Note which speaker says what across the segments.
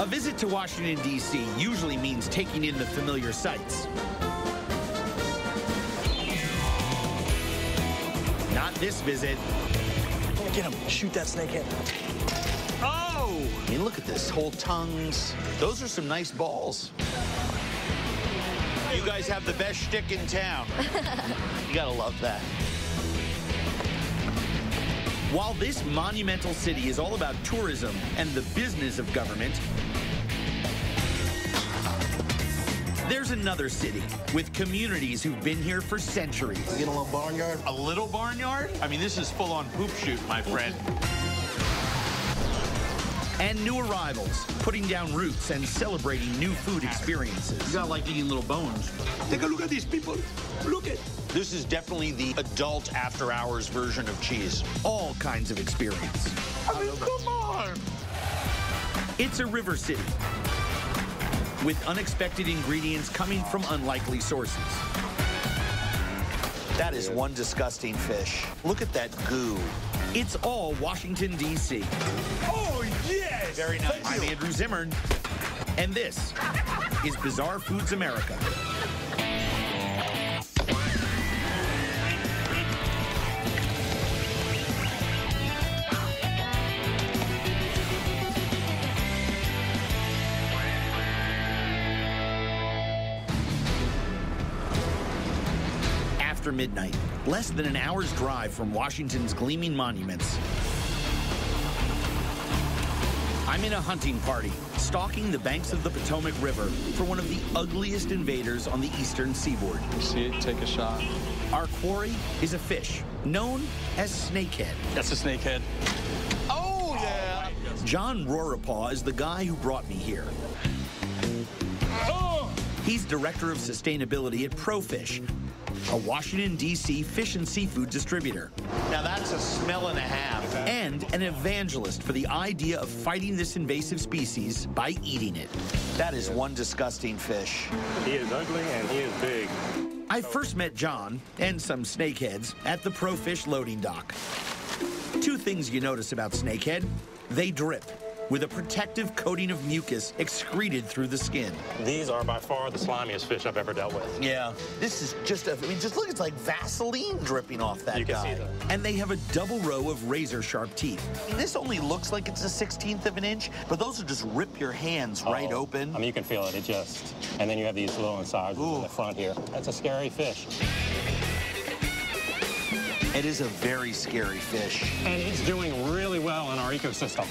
Speaker 1: A visit to Washington, D.C. usually means taking in the familiar sights. Not this visit.
Speaker 2: Get him. Shoot that snakehead.
Speaker 1: Oh!
Speaker 3: I mean, look at this. Whole tongues. Those are some nice balls. You guys have the best shtick in town. You gotta love that.
Speaker 1: While this monumental city is all about tourism and the business of government, there's another city with communities who've been here for centuries.
Speaker 3: Get a little barnyard.
Speaker 1: A little barnyard?
Speaker 3: I mean, this is full-on poop shoot, my friend.
Speaker 1: And new arrivals, putting down roots and celebrating new food experiences.
Speaker 3: You gotta like eating little bones.
Speaker 2: Take a look at these people. Look at.
Speaker 3: This is definitely the adult after-hours version of cheese.
Speaker 1: All kinds of experience.
Speaker 3: I mean, come on.
Speaker 1: It's a river city with unexpected ingredients coming from unlikely sources.
Speaker 3: That is one disgusting fish. Look at that goo.
Speaker 1: It's all Washington, D.C.
Speaker 2: Oh, yes!
Speaker 3: Very nice.
Speaker 1: I'm Andrew Zimmern, and this is Bizarre Foods America. After midnight, less than an hour's drive from Washington's gleaming monuments, I'm in a hunting party, stalking the banks of the Potomac River for one of the ugliest invaders on the eastern seaboard.
Speaker 4: See it, take a shot.
Speaker 1: Our quarry is a fish known as snakehead.
Speaker 4: That's a snakehead.
Speaker 3: Oh, yeah.
Speaker 1: John Rorapaugh is the guy who brought me here.
Speaker 3: Oh.
Speaker 1: He's director of sustainability at ProFish, a Washington, D.C. fish and seafood distributor.
Speaker 3: Now that's a smell and a half.
Speaker 1: And an evangelist for the idea of fighting this invasive species by eating it.
Speaker 3: That is one disgusting fish.
Speaker 5: He is ugly and he is big.
Speaker 1: I first met John and some snakeheads at the ProFish loading dock. Two things you notice about snakehead: they drip, with a protective coating of mucus excreted through the skin.
Speaker 5: These are by far the slimiest fish I've ever dealt with.
Speaker 3: Yeah. This is just, I mean, just look, it's like Vaseline dripping off that
Speaker 5: You can
Speaker 3: guy.
Speaker 5: see that.
Speaker 1: And they have a double row of razor-sharp teeth.
Speaker 3: I mean, this only looks like it's a 16th of an inch, but those will just rip your hands right
Speaker 5: Oh,
Speaker 3: open.
Speaker 5: I mean, you can feel it. It just, and then you have these little incisors in the front here. That's a scary fish.
Speaker 3: It is a very scary fish.
Speaker 5: And it's doing really well in our ecosystem.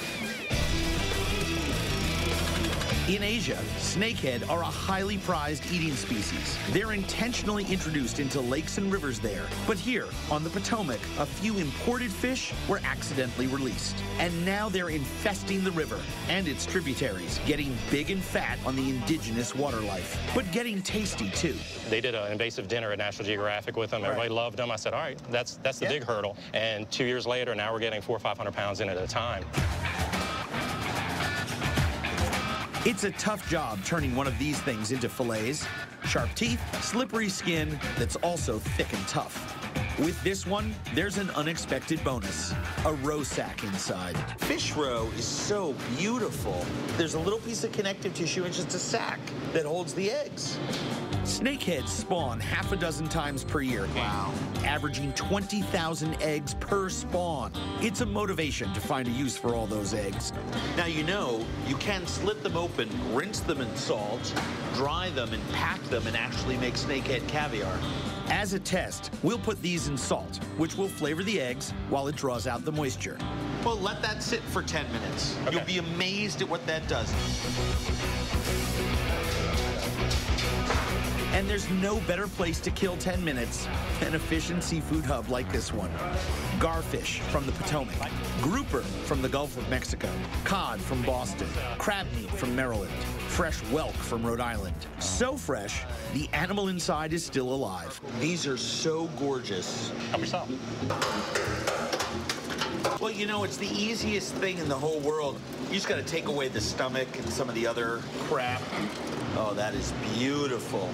Speaker 1: In Asia, snakehead are a highly prized eating species. They're intentionally introduced into lakes and rivers there. But here, on the Potomac, a few imported fish were accidentally released. And now they're infesting the river and its tributaries, getting big and fat on the indigenous water life, but getting tasty too.
Speaker 5: They did an invasive dinner at National Geographic with them. Everybody loved them. I said, all right, that's the big hurdle. And 2 years later, now we're getting 400 or 500 pounds in at a time.
Speaker 1: It's a tough job turning one of these things into fillets. Sharp teeth, slippery skin that's also thick and tough. With this one, there's an unexpected bonus: a roe sac inside.
Speaker 3: Fish roe is so beautiful. There's a little piece of connective tissue and just a sac that holds the eggs.
Speaker 1: Snakeheads spawn half a dozen times per year.
Speaker 3: Wow.
Speaker 1: Averaging 20,000 eggs per spawn. It's a motivation to find a use for all those eggs.
Speaker 3: Now, you know, you can slit them open, rinse them in salt, dry them, and pack them, and actually make snakehead caviar.
Speaker 1: As a test, we'll put these in salt, which will flavor the eggs while it draws out the moisture.
Speaker 3: Well, let that sit for 10 minutes.
Speaker 5: Okay.
Speaker 3: You'll be amazed at what that does.
Speaker 1: And there's no better place to kill 10 minutes than a fish and seafood hub like this one. Garfish from the Potomac, grouper from the Gulf of Mexico, cod from Boston, crab meat from Maryland, fresh whelk from Rhode Island. So fresh, the animal inside is still alive.
Speaker 3: These are so gorgeous.
Speaker 5: Help yourself.
Speaker 3: Well, you know, it's the easiest thing in the whole world. You just got to take away the stomach and some of the other crap. Oh, that is beautiful.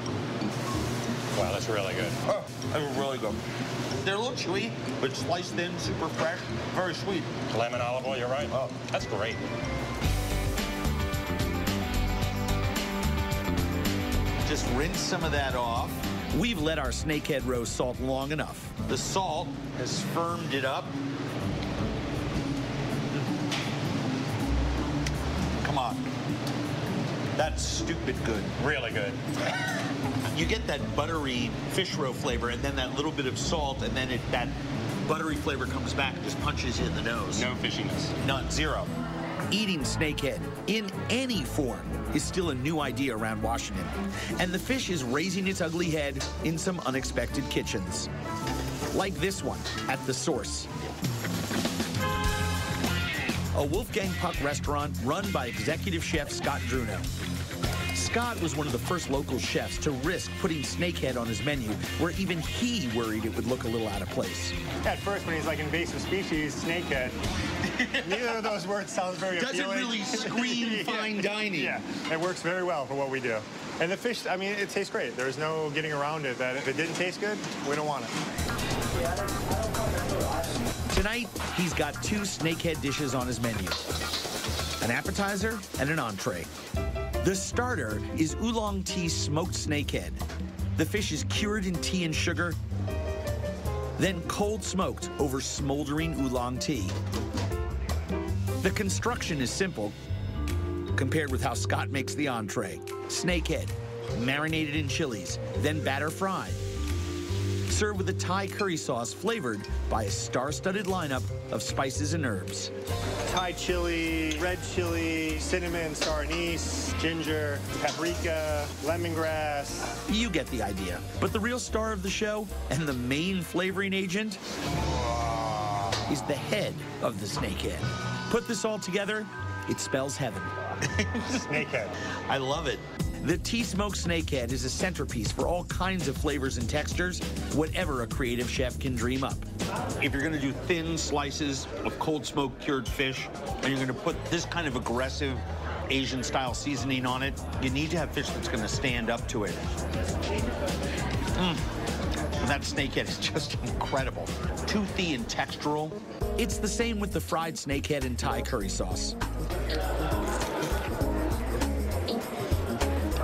Speaker 5: Wow, that's really good.
Speaker 3: Oh, that's really good. They're a little chewy, but sliced thin, super fresh, very sweet.
Speaker 5: Lemon olive oil, you're right.
Speaker 3: Oh.
Speaker 5: That's great.
Speaker 3: Just rinse some of that off.
Speaker 1: We've let our snakehead roast salt long enough.
Speaker 3: The salt has firmed it up. Come on. That's stupid good.
Speaker 5: Really good.
Speaker 3: You get that buttery fish roe flavor and then that little bit of salt, and then that buttery flavor comes back and just punches you in the nose.
Speaker 5: No fishiness.
Speaker 3: None, zero.
Speaker 1: Eating snakehead in any form is still a new idea around Washington, and the fish is raising its ugly head in some unexpected kitchens. Like this one at The Source. A Wolfgang Puck restaurant run by executive chef Scott Druno. Scott was one of the first local chefs to risk putting snakehead on his menu, where even he worried it would look a little out of place.
Speaker 6: At first, when he's like invasive species, snakehead, neither of those words sounds very appealing.
Speaker 3: Doesn't really scream fine dining.
Speaker 6: Yeah, it works very well for what we do. And the fish, I mean, it tastes great. There's no getting around it that if it didn't taste good, we don't want it.
Speaker 1: Tonight, he's got 2 snakehead dishes on his menu. An appetizer and an entree. The starter is oolong tea smoked snakehead. The fish is cured in tea and sugar, then cold smoked over smoldering oolong tea. The construction is simple compared with how Scott makes the entree. Snakehead, marinated in chilies, then batter fried. Served with a Thai curry sauce flavored by a star-studded lineup of spices and herbs.
Speaker 6: Thai chili, red chili, cinnamon, star anise, ginger, paprika, lemongrass.
Speaker 1: You get the idea. But the real star of the show and the main flavoring agent is the head of the snakehead. Put this all together, it spells heaven.
Speaker 6: Snakehead.
Speaker 3: I love it.
Speaker 1: The tea-smoked snakehead is a centerpiece for all kinds of flavors and textures, whatever a creative chef can dream up.
Speaker 3: If you're going to do thin slices of cold smoked cured fish, and you're going to put this kind of aggressive Asian-style seasoning on it, you need to have fish that's going to stand up to it. And that snakehead is just incredible. Toothy and textural.
Speaker 1: It's the same with the fried snakehead and Thai curry sauce.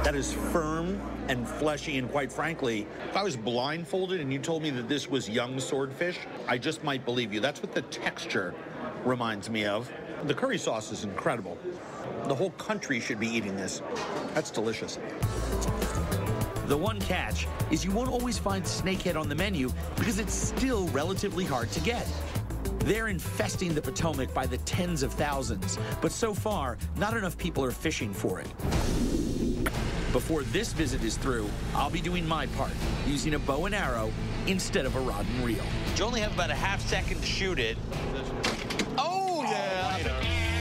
Speaker 3: That is firm and fleshy, and quite frankly, if I was blindfolded and you told me that this was young swordfish, I just might believe you. That's what the texture reminds me of. The curry sauce is incredible. The whole country should be eating this. That's delicious.
Speaker 1: The one catch is you won't always find snakehead on the menu because it's still relatively hard to get. They're infesting the Potomac by the tens of thousands, but so far, not enough people are fishing for it. Before this visit is through, I'll be doing my part, using a bow and arrow instead of a rod and reel.
Speaker 3: You only have about a half second to shoot it. Oh, yeah.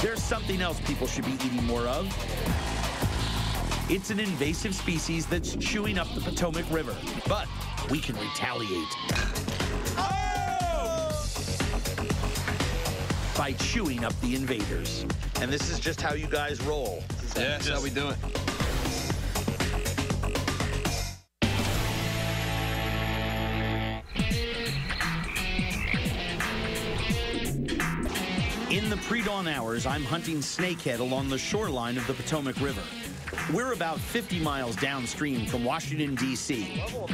Speaker 1: There's something else people should be eating more of. It's an invasive species that's chewing up the Potomac River, but we can retaliate. By chewing up the invaders.
Speaker 3: And this is just how you guys roll.
Speaker 4: Yeah, that's how we do it.
Speaker 1: In the pre-dawn hours, I'm hunting snakehead along the shoreline of the Potomac River. We're about 50 miles downstream from Washington, D.C.,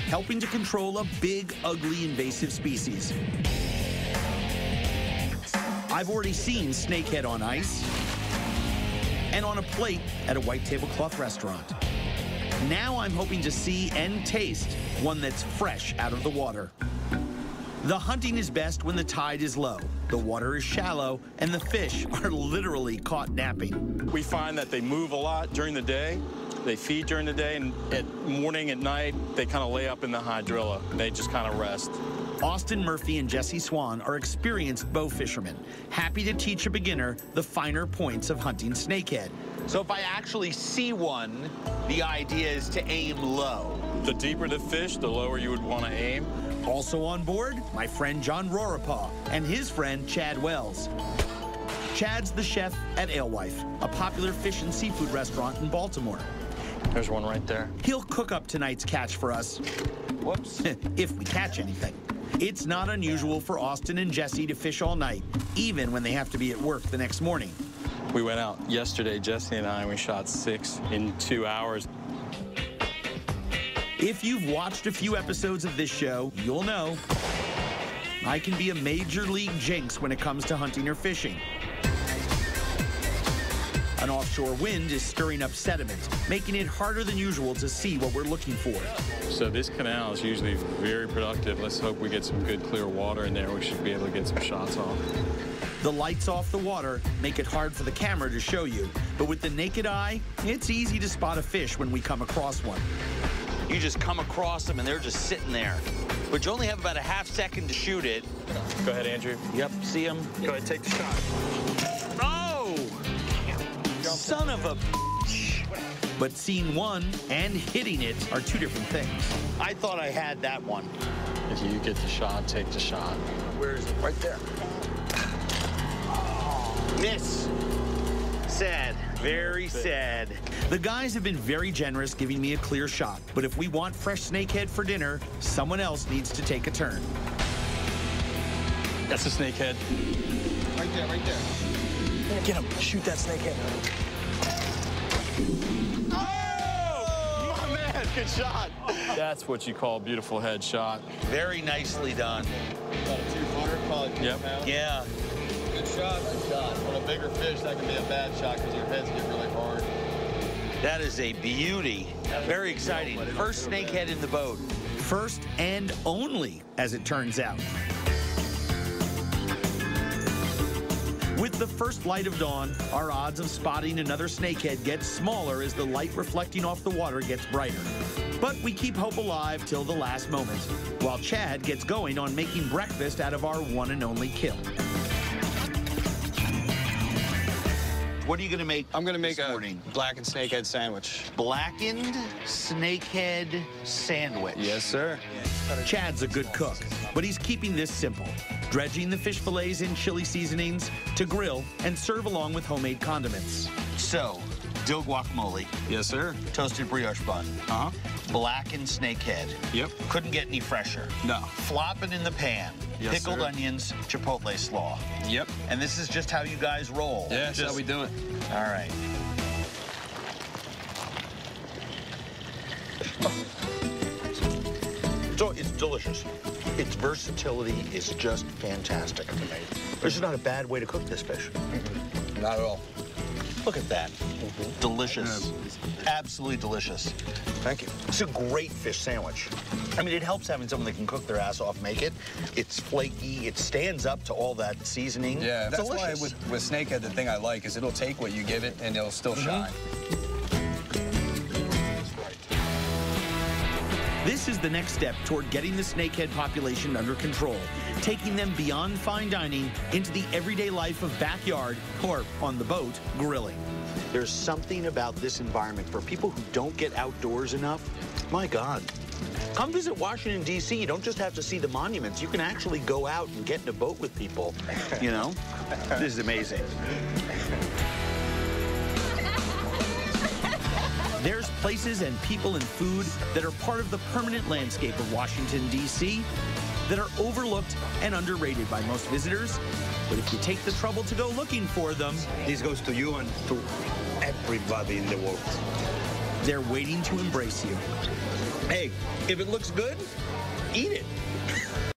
Speaker 1: helping to control a big, ugly, invasive species. I've already seen snakehead on ice and on a plate at a white tablecloth restaurant. Now I'm hoping to see and taste one that's fresh out of the water. The hunting is best when the tide is low, the water is shallow, and the fish are literally caught napping.
Speaker 4: We find that they move a lot during the day. They feed during the day, and at morning, at night, they kind of lay up in the hydrilla. They just kind of rest.
Speaker 1: Austin Murphy and Jesse Swan are experienced bow fishermen, happy to teach a beginner the finer points of hunting snakehead.
Speaker 3: So if I actually see one, the idea is to aim low.
Speaker 4: The deeper the fish, the lower you would want to aim.
Speaker 1: Also on board, my friend John Rorapaugh and his friend Chad Wells. Chad's the chef at Alewife, a popular fish and seafood restaurant in Baltimore.
Speaker 4: There's one right there.
Speaker 1: He'll cook up tonight's catch for us.
Speaker 4: Whoops.
Speaker 1: If we catch anything. It's not unusual for Austin and Jesse to fish all night, even when they have to be at work the next morning.
Speaker 4: We went out yesterday, Jesse and I, and we shot 6 in 2 hours.
Speaker 1: If you've watched a few episodes of this show, you'll know I can be a major league jinx when it comes to hunting or fishing. An offshore wind is stirring up sediment, making it harder than usual to see what we're looking for.
Speaker 4: So this canal is usually very productive. Let's hope we get some good clear water in there. We should be able to get some shots off.
Speaker 1: The lights off the water make it hard for the camera to show you, but with the naked eye, it's easy to spot a fish when we come across one.
Speaker 3: You just come across them and they're just sitting there. But you only have about a half second to shoot it.
Speaker 4: Go ahead, Andrew.
Speaker 3: Yep, see him?
Speaker 4: Go ahead, take the shot.
Speaker 3: Oh! Son of a bitch.
Speaker 1: But seeing one and hitting it are two different things.
Speaker 3: I thought I had that one.
Speaker 4: If you get the shot, take the shot.
Speaker 3: Where is it? Right there. Miss. Sad. Very sad.
Speaker 1: The guys have been very generous giving me a clear shot, but if we want fresh snakehead for dinner, someone else needs to take a turn.
Speaker 4: That's a snakehead.
Speaker 2: Right there, right there.
Speaker 6: Get him. Shoot that snakehead.
Speaker 4: Oh! My man, good shot. That's what you call a beautiful headshot.
Speaker 3: Very nicely done.
Speaker 2: About a 2-footer, probably 2
Speaker 4: Yep.
Speaker 2: pounds.
Speaker 3: Yeah.
Speaker 2: Good shot. Good shot. On a bigger fish, that can be a bad shot because your heads get really hard.
Speaker 3: That is a beauty. Very exciting. First snakehead in the boat.
Speaker 1: First and only, as it turns out. With the first light of dawn, our odds of spotting another snakehead get smaller as the light reflecting off the water gets brighter. But we keep hope alive till the last moment, while Chad gets going on making breakfast out of our one and only kill.
Speaker 3: What are you going to make?
Speaker 7: I'm going to make
Speaker 3: this
Speaker 7: a
Speaker 3: morning?
Speaker 7: blackened snakehead sandwich.
Speaker 3: Blackened snakehead sandwich.
Speaker 7: Yes, sir.
Speaker 1: Chad's a good cook, but he's keeping this simple. Dredging the fish fillets in chili seasonings to grill and serve along with homemade condiments.
Speaker 3: So, dill guacamole,
Speaker 7: Yes, sir.
Speaker 3: toasted brioche bun,
Speaker 7: Uh-huh.
Speaker 3: blackened snakehead.
Speaker 7: Yep.
Speaker 3: Couldn't get any fresher.
Speaker 7: No.
Speaker 3: Flopping in the pan.
Speaker 7: Yes,
Speaker 3: Pickled
Speaker 7: sir.
Speaker 3: onions, chipotle slaw.
Speaker 7: Yep.
Speaker 3: And this is just how you guys roll.
Speaker 7: Yeah, that's how we do it.
Speaker 3: All right. So it's delicious. Its versatility is just fantastic. This is not a bad way to cook this fish.
Speaker 7: Not at all.
Speaker 3: Look at that. Delicious. Absolutely delicious.
Speaker 7: Thank you.
Speaker 3: It's a great fish sandwich. I mean, it helps having someone that can cook their ass off make it. It's flaky. It stands up to all that seasoning.
Speaker 7: Yeah,
Speaker 3: It's
Speaker 7: that's
Speaker 3: delicious.
Speaker 7: why with snakehead, the thing I like is it'll take what you give it and it'll still shine.
Speaker 1: This is the next step toward getting the snakehead population under control, taking them beyond fine dining into the everyday life of backyard or, on the boat, grilling.
Speaker 3: There's something about this environment for people who don't get outdoors enough. My God. Come visit Washington, D.C. You don't just have to see the monuments. You can actually go out and get in a boat with people, you know? This is amazing.
Speaker 1: There's places and people and food that are part of the permanent landscape of Washington, D.C. that are overlooked and underrated by most visitors. But if you take the trouble to go looking for them,
Speaker 2: This goes to you and to everybody in the world.
Speaker 1: they're waiting to embrace you.
Speaker 3: Hey, if it looks good, eat it.